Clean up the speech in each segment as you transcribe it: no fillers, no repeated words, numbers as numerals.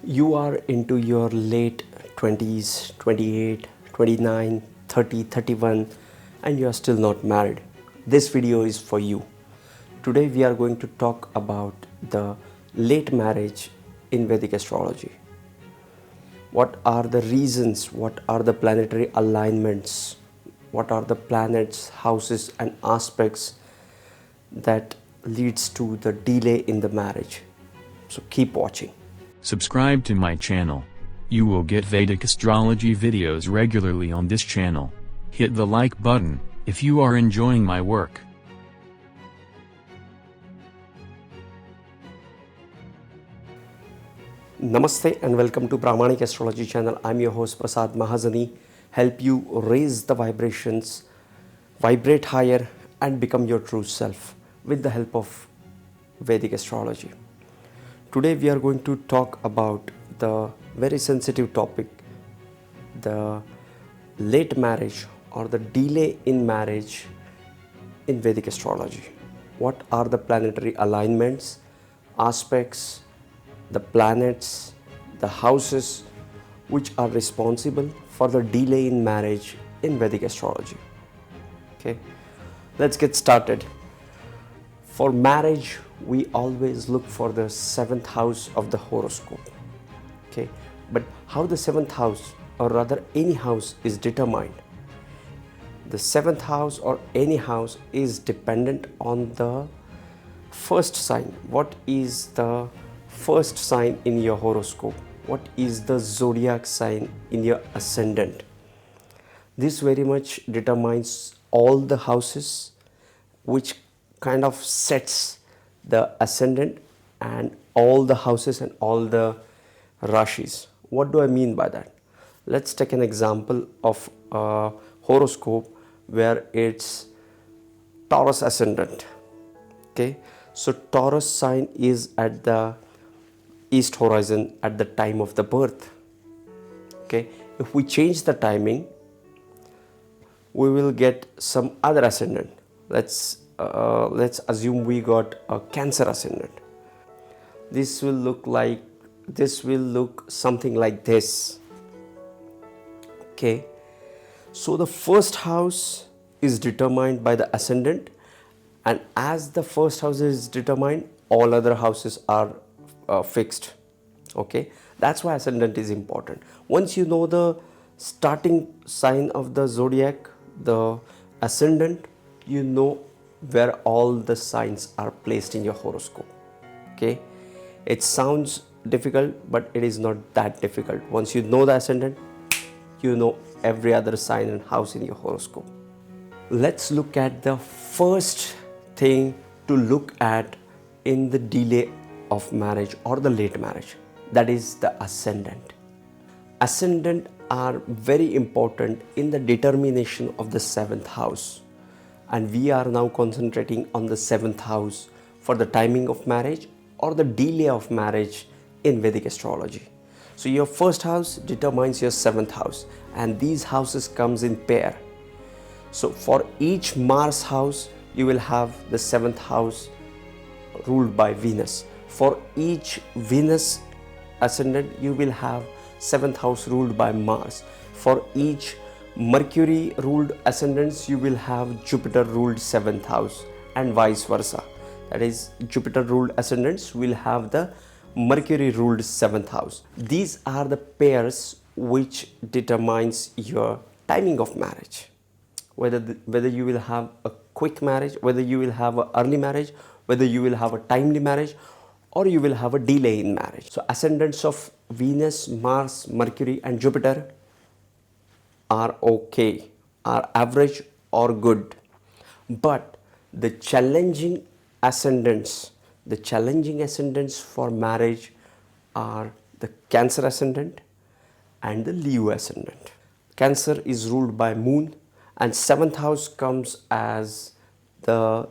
You are into your late 20s, 28, 29, 30, 31, and you are still not married. This video is for you. Today we are going to talk about the late marriage in Vedic astrology. What are the reasons? What are the planetary alignments? What are the planets, houses and aspects that leads to the delay in the marriage? So keep watching. Subscribe to my channel. You will get Vedic astrology videos regularly on this channel. Hit the like button if you are enjoying my work. Namaste and welcome to Vedic Astrology channel. I'm your host Prasad Mahazani. Help you raise the vibrations, vibrate higher and become your true self with the help of Vedic astrology. Today we are going to talk about the very sensitive topic, the late marriage or the delay in marriage in Vedic astrology. What are the planetary alignments, aspects, the planets, the houses which are responsible for the delay in marriage in Vedic astrology? Okay, let's get started. For marriage, we always look for the 7th house of the horoscope. Okay, but how the 7th house or rather any house is determined? The 7th house or any house is dependent on the first sign. What is the first sign in your horoscope? What is the zodiac sign in your ascendant? This very much determines all the houses, which kind of sets the ascendant and all the houses and all the rashis. What do I mean by that? Let's take an example of a horoscope where it's Taurus ascendant. Okay, so Taurus sign is at the east horizon at the time of the birth. Okay, if we change the timing, we will get some other ascendant. Let's assume we got a Cancer ascendant. This will look something like this. Okay, so the first house is determined by the ascendant, and as the first house is determined, all other houses are fixed. Okay, that's why ascendant is important. Once you know the starting sign of the zodiac, the ascendant, you know where all the signs are placed in your horoscope. Okay, it sounds difficult, but it is not that difficult. Once you know the ascendant, you know every other sign and house in your horoscope. Let's look at the first thing to look at in the delay of marriage or the late marriage, that is the ascendant. Ascendant are very important in the determination of the 7th house, and we are now concentrating on the 7th house for the timing of marriage or the delay of marriage in Vedic astrology. So your first house determines your 7th house, and these houses comes in pair. So for each Mars house, you will have the 7th house ruled by Venus. For each Venus ascendant, you will have 7th house ruled by Mars. For each Mercury ruled ascendants, you will have Jupiter ruled 7th house, and vice versa. That is, Jupiter ruled ascendants will have the Mercury ruled 7th house. These are the pairs which determines your timing of marriage. Whether you will have a quick marriage, whether you will have an early marriage, whether you will have a timely marriage, or you will have a delay in marriage. So ascendants of Venus, Mars, Mercury and Jupiter are okay, are average or good. But the challenging ascendants for marriage are the Cancer ascendant and the Leo ascendant. Cancer is ruled by Moon, and 7th house comes as the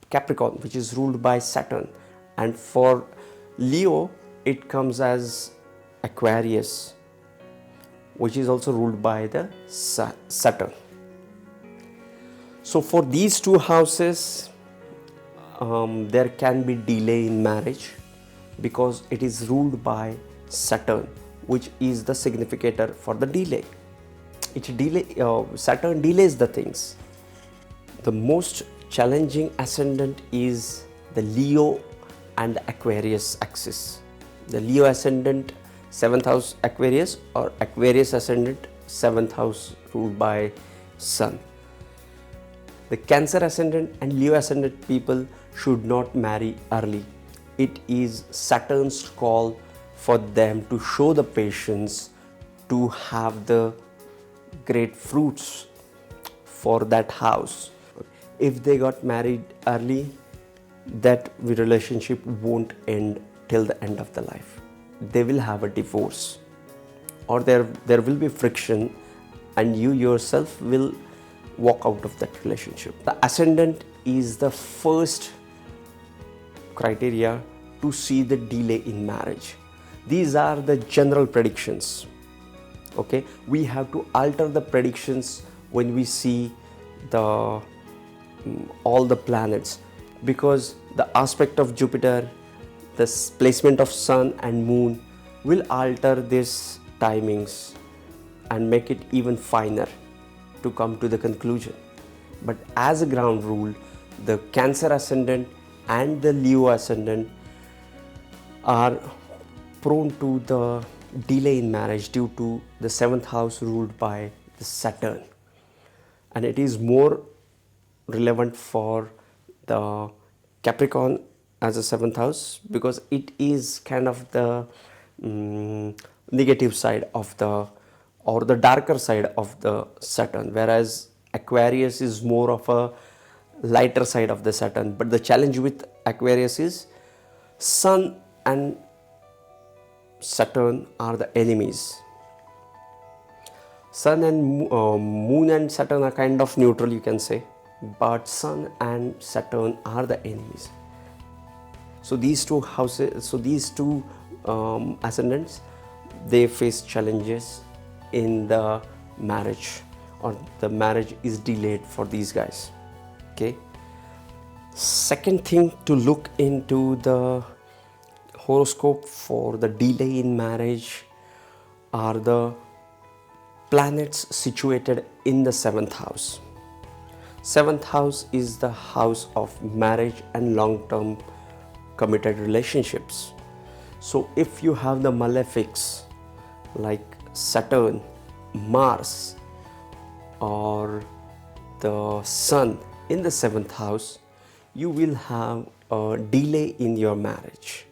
Capricorn, which is ruled by Saturn, and for Leo it comes as Aquarius, which is also ruled by the Saturn. So for these two houses, there can be delay in marriage because it is ruled by Saturn, which is the significator for the delay. Saturn delays the things. The most challenging ascendant is the Leo and the Aquarius axis. The Leo ascendant 7th house Aquarius, or Aquarius ascendant 7th house ruled by Sun. The Cancer ascendant and Leo ascendant people should not marry early. It is Saturn's call for them to show the patience, to have the great fruits for that house. If they got married early, that relationship won't end till the end of the life. They will have a divorce, or there will be friction, and you yourself will walk out of that relationship. The ascendant is the first criteria to see the delay in marriage. These are the general predictions. Okay, we have to alter the predictions when we see the all the planets, because the aspect of Jupiter, the placement of Sun and Moon will alter these timings and make it even finer to come to the conclusion. But as a ground rule, the Cancer ascendant and the Leo ascendant are prone to the delay in marriage due to the 7th house ruled by the Saturn. And it is more relevant for the Capricorn as a 7th house, because it is kind of the negative side of the, or the darker side of the Saturn, whereas Aquarius is more of a lighter side of the Saturn. But the challenge with Aquarius is Sun and Saturn are the enemies. Sun and Moon and Saturn are kind of neutral, you can say, but Sun and Saturn are the enemies. So these two houses, ascendants, they face challenges in the marriage, or the marriage is delayed for these guys. Okay. Second thing to look into the horoscope for the delay in marriage are the planets situated in the 7th house. 7th house is the house of marriage and long-term committed relationships. So if you have the malefics like Saturn, Mars, or the Sun in the 7th house, you will have a delay in your marriage.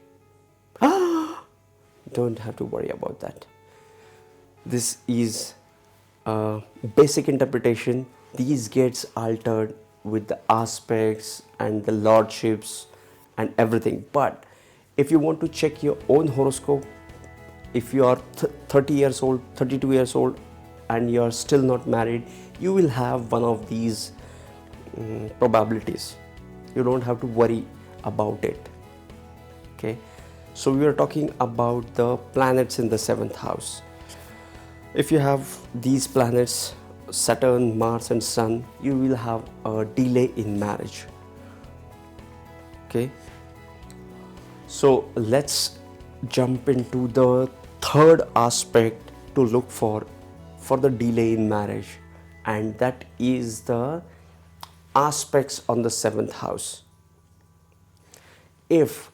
Don't have to worry about that. This is a basic interpretation. These gets altered with the aspects and the lordships and everything. But if you want to check your own horoscope, if you are 30 years old, 32 years old, and you are still not married, you will have one of these probabilities. You don't have to worry about it. Okay. So we are talking about the planets in the 7th house. If you have these planets, Saturn, Mars and Sun, you will have a delay in marriage. Okay. So let's jump into the third aspect to look for the delay in marriage, and that is the aspects on the 7th house. If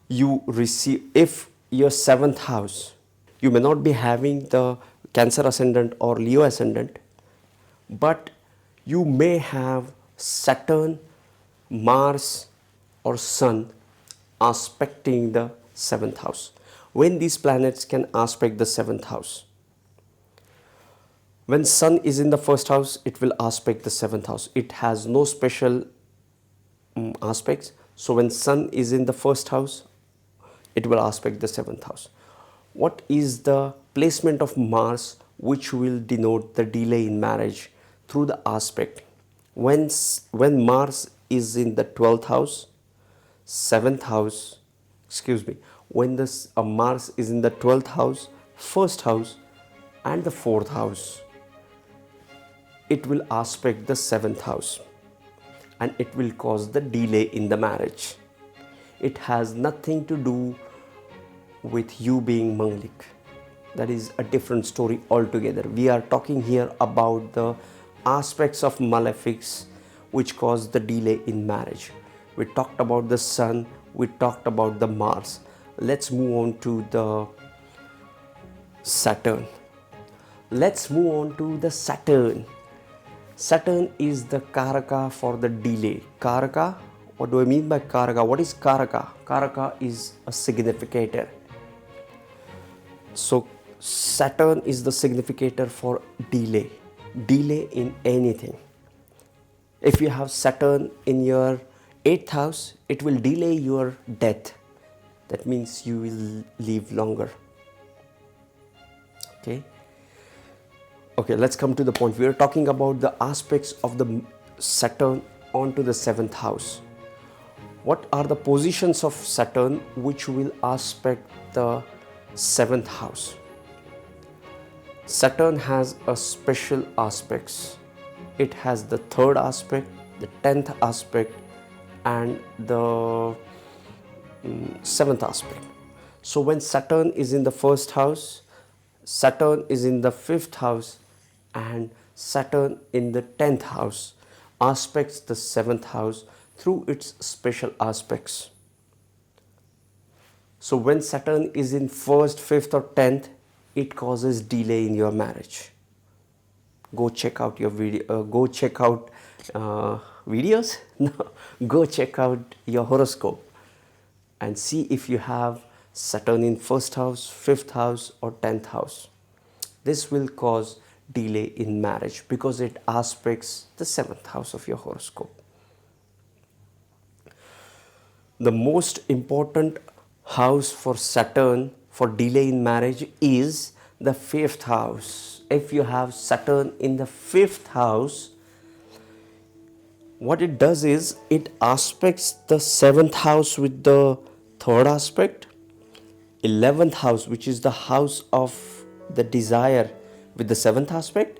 your 7th house, you may not be having the Cancer ascendant or Leo ascendant, but you may have Saturn, Mars or Sun aspecting the 7th house. When these planets can aspect the 7th house, when Sun is in the 1st house, it will aspect the 7th house. It has no special aspects. So when Sun is in the 1st house, it will aspect the 7th house. What is the placement of Mars which will denote the delay in marriage through the aspect? When Mars is in the 12th house, 7th house, when Mars is in the 12th house, 1st house and the 4th house, it will aspect the 7th house, and it will cause the delay in the marriage. It has nothing to do with you being Manglik. That is a different story altogether. We are talking here about the aspects of malefics which cause the delay in marriage. We talked about the sun, we talked about the Mars. Let's move on to the Saturn. Let's move on to the Saturn. Saturn is the Karaka for the delay. Karaka, what do I mean by Karaka? What is Karaka? Karaka is a significator. So Saturn is the significator for delay. Delay in anything. If you have Saturn in your 8th house, it will delay your death. That means you will live longer. Okay, let's come to the point. We are talking about the aspects of the Saturn onto the 7th house. What are the positions of Saturn which will aspect the 7th house? Saturn has a special aspects. It has the 3rd aspect, the 10th aspect, and the 7th aspect. So when Saturn is in the 1st house, Saturn is in the 5th house, and Saturn in the 10th house aspects the 7th house through its special aspects. So when Saturn is in 1st, 5th or 10th, it causes delay in your marriage. Go check out your video, go check out videos, no, go check out your horoscope and see if you have Saturn in 1st house, 5th house or 10th house. This will cause delay in marriage because it aspects the 7th house of your horoscope. The most important house for Saturn for delay in marriage is the 5th house. If you have Saturn in the 5th house, what it does is it aspects the 7th house with the 3rd aspect, 11th house which is the house of the desire with the 7th aspect,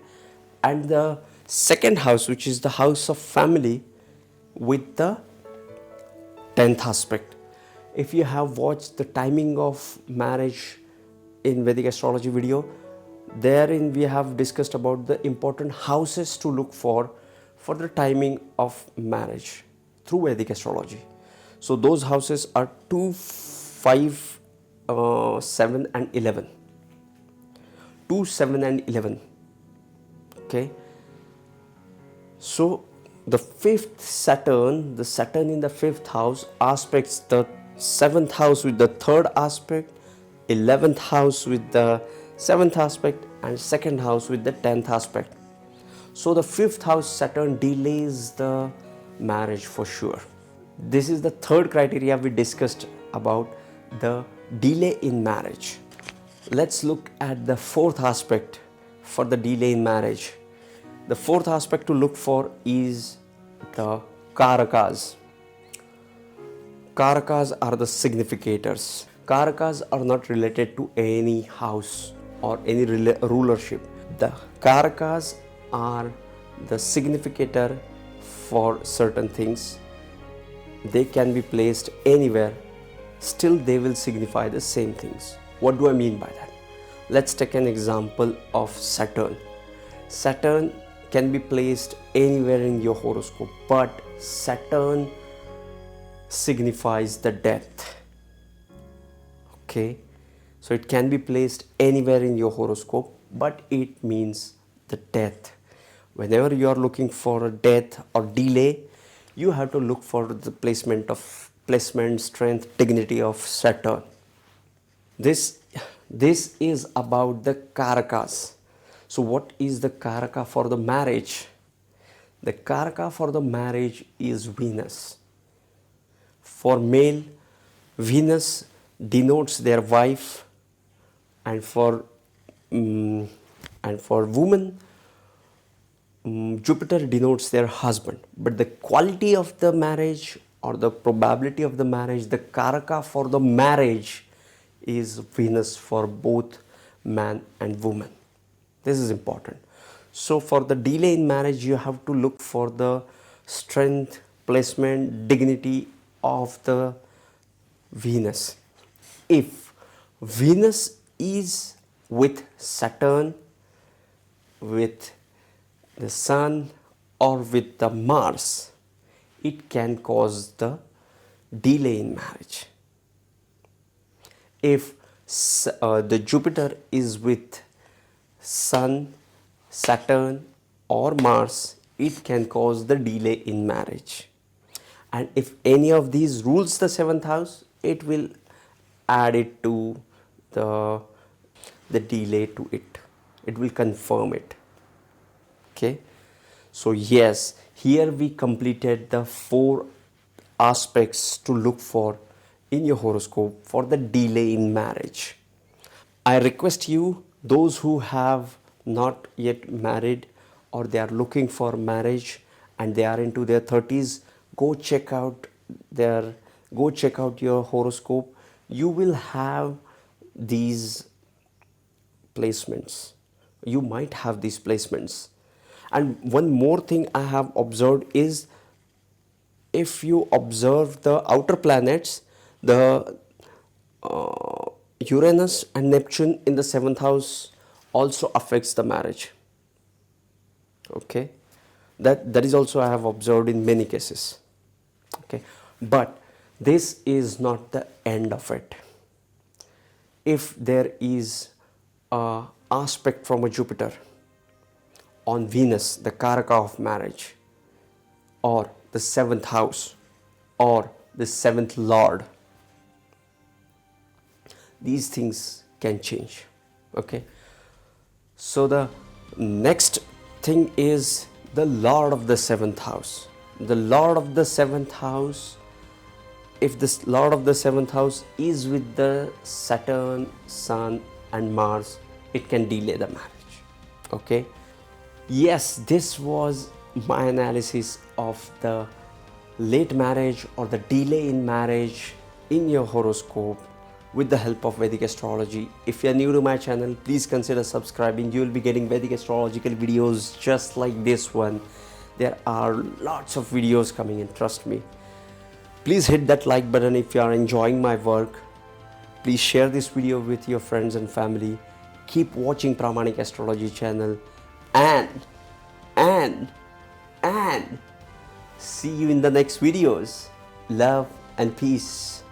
and the 2nd house which is the house of family with the 10th aspect. If you have watched the timing of marriage in Vedic Astrology video, therein we have discussed about the important houses to look for the timing of marriage through Vedic Astrology. So those houses are 2, 5, 7 and 11. 2, 7 and 11. Okay. So the 5th Saturn, the Saturn in the 5th house aspects the 7th house with the 3rd aspect, 11th house with the 7th aspect, and 2nd house with the 10th aspect. So the 5th house Saturn delays the marriage for sure. This is the 3rd criteria we discussed about the delay in marriage. Let's look at the 4th aspect for the delay in marriage. The 4th aspect to look for is the Karakas. Karakas are the significators. Karakas are not related to any house or any rulership. The Karakas are the significator for certain things. They can be placed anywhere, still they will signify the same things. What do I mean by that? Let's take an example of Saturn. Saturn can be placed anywhere in your horoscope, but Saturn signifies the death. Okay, so it can be placed anywhere in your horoscope, but it means the death. Whenever you are looking for a death or delay, you have to look for the placement, strength, dignity of Saturn. This is about the Karakas. So what is the Karaka for the marriage? The Karaka for the marriage is Venus. For male, Venus denotes their wife, and for women, Jupiter denotes their husband. But the quality of the marriage or the probability of the marriage, the Karaka for the marriage is Venus for both man and woman. This is important. So for the delay in marriage, you have to look for the strength, placement, dignity of the Venus. If Venus is with Saturn, with the Sun, or with the Mars, it can cause the delay in marriage. If the Jupiter is with Sun, Saturn, or Mars, it can cause the delay in marriage. And if any of these rules the seventh house, it will add it to the delay to it. It will confirm it. Okay. So yes, here we completed the 4 aspects to look for in your horoscope for the delay in marriage. I request you, those who have not yet married or they are looking for marriage and they are into their 30s, go check out your horoscope. You will have these placements. You might have these placements. And one more thing I have observed is, if you observe the outer planets, the Uranus and Neptune in the 7th house also affects the marriage. Okay, that is also I have observed in many cases. Okay, but this is not the end of it. If there is a aspect from a Jupiter on Venus, the Karaka of marriage, or the 7th house, or the 7th lord, these things can change. Okay, so the next thing is the lord of the 7th house. The lord of the 7th house, if this lord of the 7th house is with the Saturn, Sun, and Mars, it can delay the marriage. Okay, yes, this was my analysis of the late marriage or the delay in marriage in your horoscope with the help of Vedic Astrology. If you are new to my channel, please consider subscribing. You will be getting Vedic astrological videos just like this one. There are lots of videos coming in, trust me. Please hit that like button if you are enjoying my work. Please share this video with your friends and family. Keep watching Pramanik Astrology channel, and see you in the next videos. Love and peace.